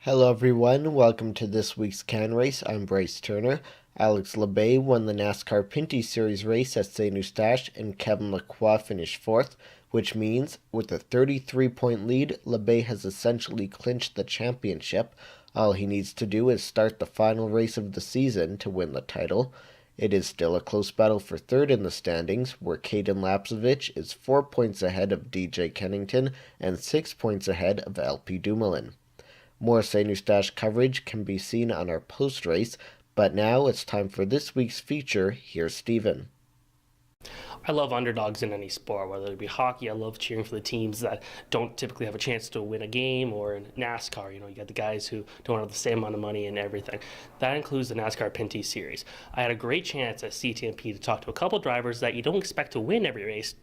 Hello everyone, welcome to this week's CANrace. I'm Bryce Turner. Alex Labbé won the NASCAR Pinty Series race at St-Eustache and Kevin Lacroix finished 4th, which means with a 33-point lead, Labbé has essentially clinched the championship. All he needs to do is start the final race of the season to win the title. It is still a close battle for 3rd in the standings, where Caden Lapcevich is 4 points ahead of DJ Kennington and 6 points ahead of LP Dumoulin. More St-Eustache coverage can be seen on our post-race, but now it's time for this week's feature. Here's Steven. I love underdogs in any sport, whether it be hockey. I love cheering for the teams that don't typically have a chance to win a game, or in NASCAR, you got the guys who don't have the same amount of money and everything. That includes the NASCAR Pinty Series. I had a great chance at CTMP to talk to a couple drivers that you don't expect to win every race,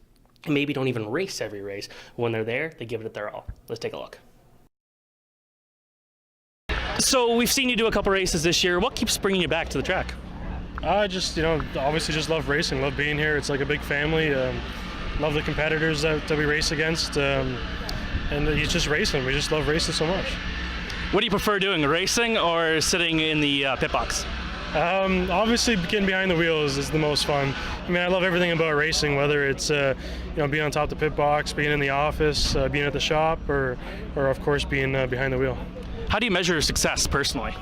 and maybe don't even race every race. When they're there, they give it their all. Let's take a look. So we've seen you do a couple races this year. What keeps bringing you back to the track? I just, obviously just love racing, love being here. It's like a big family. Love the competitors that we race against. And it's just racing. We just love racing so much. What do you prefer doing, racing or sitting in the pit box? Obviously, getting behind the wheels is the most fun. I mean, I love everything about racing, whether it's being on top of the pit box, being in the office, being at the shop, or of course being behind the wheel. How do you measure success personally?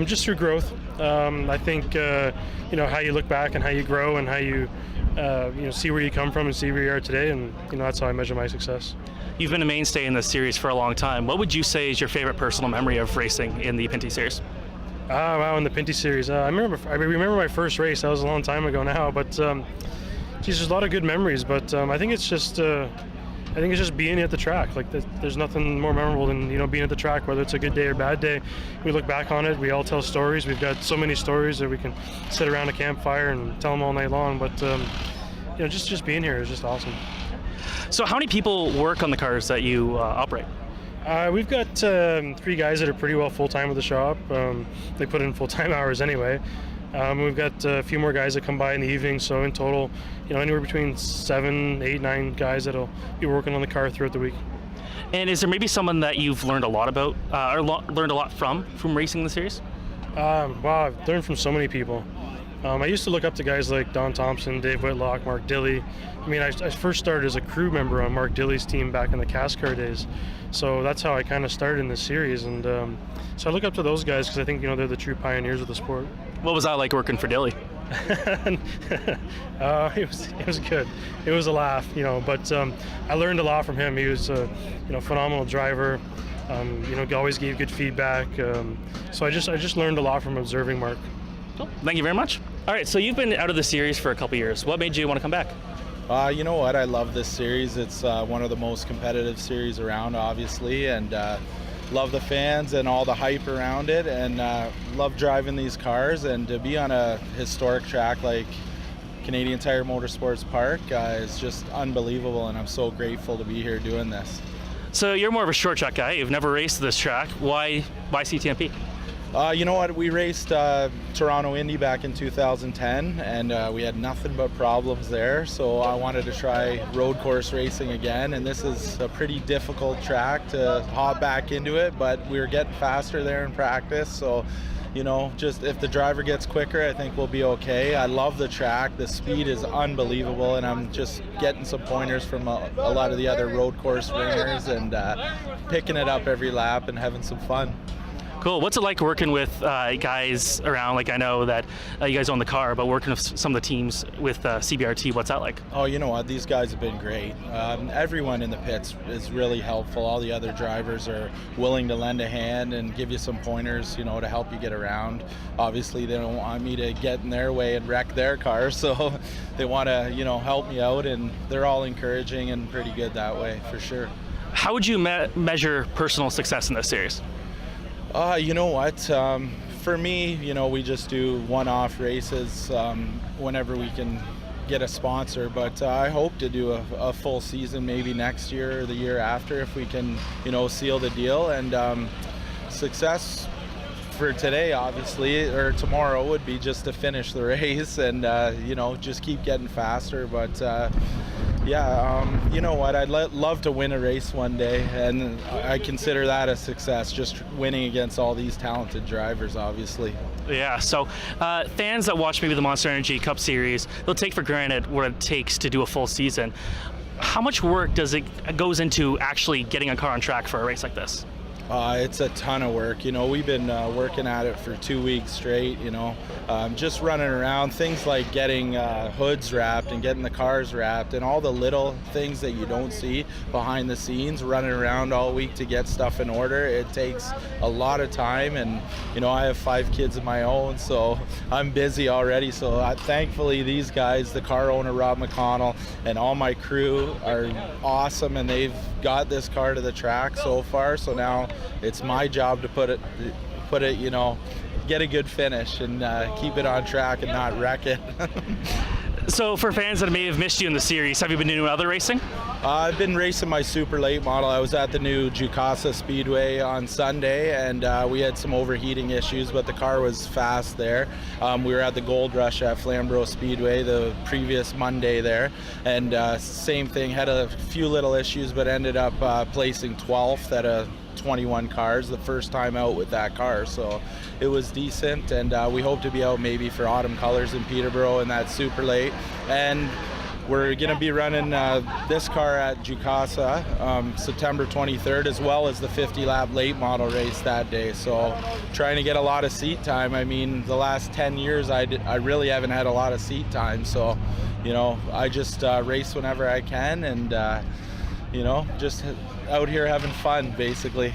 Just through growth. I think how you look back and how you grow and how you see where you come from and see where you are today, and that's how I measure my success. You've been a mainstay in this series for a long time. What would you say is your favorite personal memory of racing in the Pinty Series? Wow, in the Pinty Series. I remember my first race. That was a long time ago now, but there's a lot of good memories. But I think it's just being at the track. Like there's nothing more memorable than being at the track, whether it's a good day or bad day. We look back on it. We all tell stories. We've got so many stories that we can sit around a campfire and tell them all night long. But just being here is just awesome. So how many people work on the cars that you operate? We've got 3 guys that are pretty well full-time at the shop. They put in full-time hours anyway. We've got a few more guys that come by in the evening, so in total, anywhere between 7, 8, 9 guys that'll be working on the car throughout the week. And is there maybe someone that you've learned a lot about, or learned a lot from racing the series? Wow, I've learned from so many people. I used to look up to guys like Don Thompson, Dave Whitlock, Mark Dilley. I mean, I first started as a crew member on Mark Dilley's team back in the CASCAR days. So that's how I kind of started in this series. And so I look up to those guys because I think, they're the true pioneers of the sport. What was that like working for Dilley? It was good. It was a laugh, but I learned a lot from him. He was a phenomenal driver. Always gave good feedback. So I just learned a lot from observing Mark. Cool. Thank you very much. All right, so you've been out of the series for a couple years. What made you want to come back? You know what? I love this series. It's one of the most competitive series around, obviously, and love the fans and all the hype around it, and love driving these cars. And to be on a historic track like Canadian Tire Motorsports Park is just unbelievable, and I'm so grateful to be here doing this. So you're more of a short track guy. You've never raced this track. Why CTMP? You know what? We raced Toronto Indy back in 2010, and we had nothing but problems there. So I wanted to try road course racing again, and this is a pretty difficult track to hop back into it, but we were getting faster there in practice. So, just if the driver gets quicker, I think we'll be okay. I love the track. The speed is unbelievable, and I'm just getting some pointers from a lot of the other road course ringers and picking it up every lap and having some fun. Cool. What's it like working with guys around? Like, I know that you guys own the car, but working with some of the teams with CBRT, what's that like? Oh, you know what? These guys have been great. Everyone in the pits is really helpful. All the other drivers are willing to lend a hand and give you some pointers, to help you get around. Obviously, they don't want me to get in their way and wreck their car, so they want to, help me out, and they're all encouraging and pretty good that way, for sure. How would you measure personal success in this series? You know what? For me, we just do one-off races whenever we can get a sponsor. But I hope to do a full season maybe next year or the year after if we can, seal the deal. And success for today, obviously, or tomorrow would be just to finish the race and, just keep getting faster. But You know what? I'd love to win a race one day, and I consider that a success, just winning against all these talented drivers, obviously. Yeah, so fans that watch maybe the Monster Energy Cup Series, they'll take for granted what it takes to do a full season. How much work goes into actually getting a car on track for a race like this? It's a ton of work. We've been working at it for 2 weeks straight, just running around, things like getting hoods wrapped and getting the cars wrapped and all the little things that you don't see behind the scenes, running around all week to get stuff in order. It takes a lot of time, and, I have 5 kids of my own, so I'm busy already. So thankfully these guys, the car owner, Rob McConnell, and all my crew are awesome, and they've got this car to the track so far. So now it's my job to put it, get a good finish and keep it on track and not wreck it. So for fans that may have missed you in the series, have you been doing other racing? I've been racing my super late model. I was at the new Jukasa Speedway on Sunday, and we had some overheating issues, but the car was fast there. We were at the Gold Rush at Flamborough Speedway the previous Monday there, and same thing, had a few little issues, but ended up placing 12th at a 21 cars, the first time out with that car, so it was decent, and we hope to be out maybe for Autumn Colors in Peterborough in that super late. And we're going to be running this car at Jukasa September 23rd, as well as the 50 lap late model race that day, so trying to get a lot of seat time. I mean, the last 10 years I really haven't had a lot of seat time, so I just race whenever I can, and just out here having fun, basically.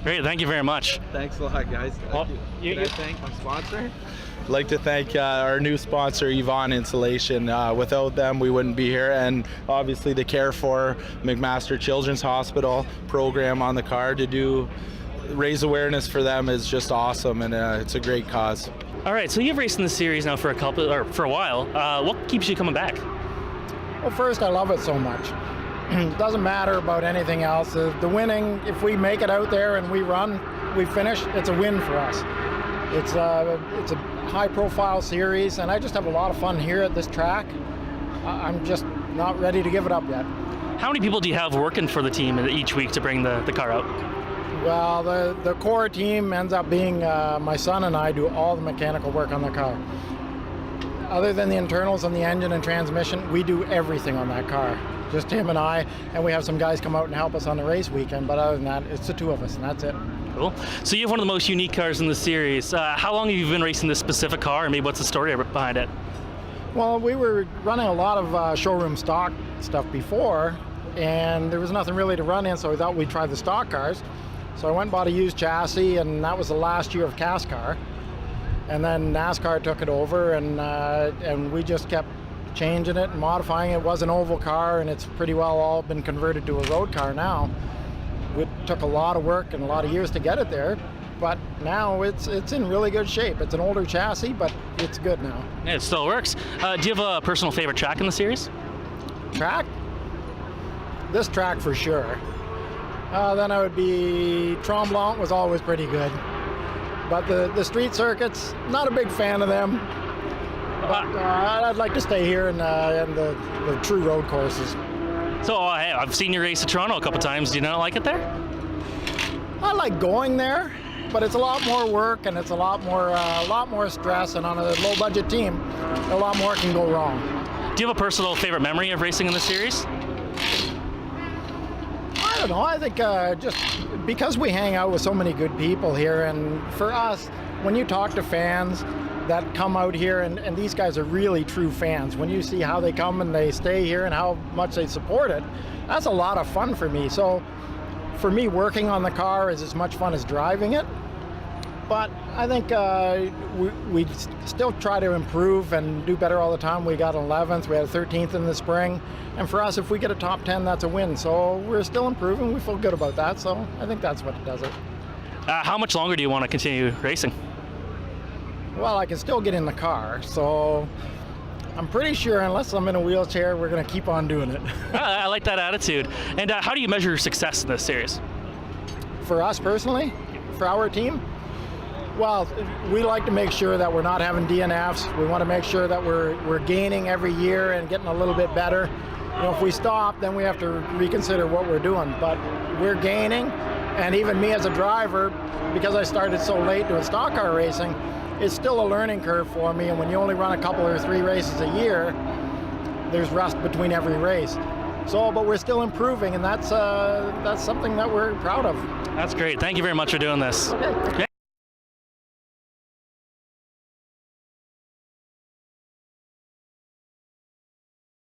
Great, thank you very much. Thanks a lot, guys. Well, Can I thank my sponsor? I'd like to thank our new sponsor, Yvonne Insulation. Without them, we wouldn't be here. And obviously the Care for McMaster Children's Hospital program on the car to raise awareness for them is just awesome, and it's a great cause. All right, so you've raced in the series now for a while. What keeps you coming back? Well, first, I love it so much. It doesn't matter about anything else. The winning, if we make it out there and we run, we finish, it's a win for us. It's a high-profile series, and I just have a lot of fun here at this track. I'm just not ready to give it up yet. How many people do you have working for the team each week to bring the car out? Well, the core team ends up being my son and I do all the mechanical work on the car. Other than the internals on the engine and transmission, we do everything on that car. Just him and I, and we have some guys come out and help us on the race weekend, but other than that, it's the two of us, and that's it. Cool. So you have one of the most unique cars in the series. How long have you been racing this specific car, and maybe what's the story behind it? Well, we were running a lot of showroom stock stuff before, and there was nothing really to run in, so we thought we'd try the stock cars. So I went and bought a used chassis, and that was the last year of CASCAR. And then NASCAR took it over, and we just kept changing it and modifying it. It was an oval car, and it's pretty well all been converted to a road car now. It took a lot of work and a lot of years to get it there, but now it's in really good shape. It's an older chassis, but it's good now. Yeah, it still works. Do you have a personal favorite track in the series? Track? This track for sure. Then I would be Tremblant was always pretty good. But the street circuits, not a big fan of them. But I'd like to stay here in the true road courses. So hey, I've seen you race at Toronto a couple times. Do you not like it there? I like going there, but it's a lot more work and it's a lot more stress. And on a low budget team, a lot more can go wrong. Do you have a personal favorite memory of racing in the series? I don't know. I think just because we hang out with so many good people here, and for us, when you talk to fans that come out here, and these guys are really true fans, when you see how they come and they stay here and how much they support it, that's a lot of fun for me. So for me, working on the car is as much fun as driving it. But I think we still try to improve and do better all the time. We got 11th, we had a 13th in the spring. And for us, if we get a top 10, that's a win. So we're still improving. We feel good about that. So I think that's what does it. How much longer do you want to continue racing? Well, I can still get in the car. So I'm pretty sure, unless I'm in a wheelchair, we're going to keep on doing it. I like that attitude. And how do you measure success in this series? For us personally, for our team, well, we like to make sure that we're not having DNFs. We want to make sure that we're gaining every year and getting a little bit better. if we stop, then we have to reconsider what we're doing. But we're gaining, and even me as a driver, because I started so late doing stock car racing, it's still a learning curve for me. And when you only run a couple or 3 races a year, there's rust between every race. So, but we're still improving, and that's something that we're proud of. That's great. Thank you very much for doing this. Okay.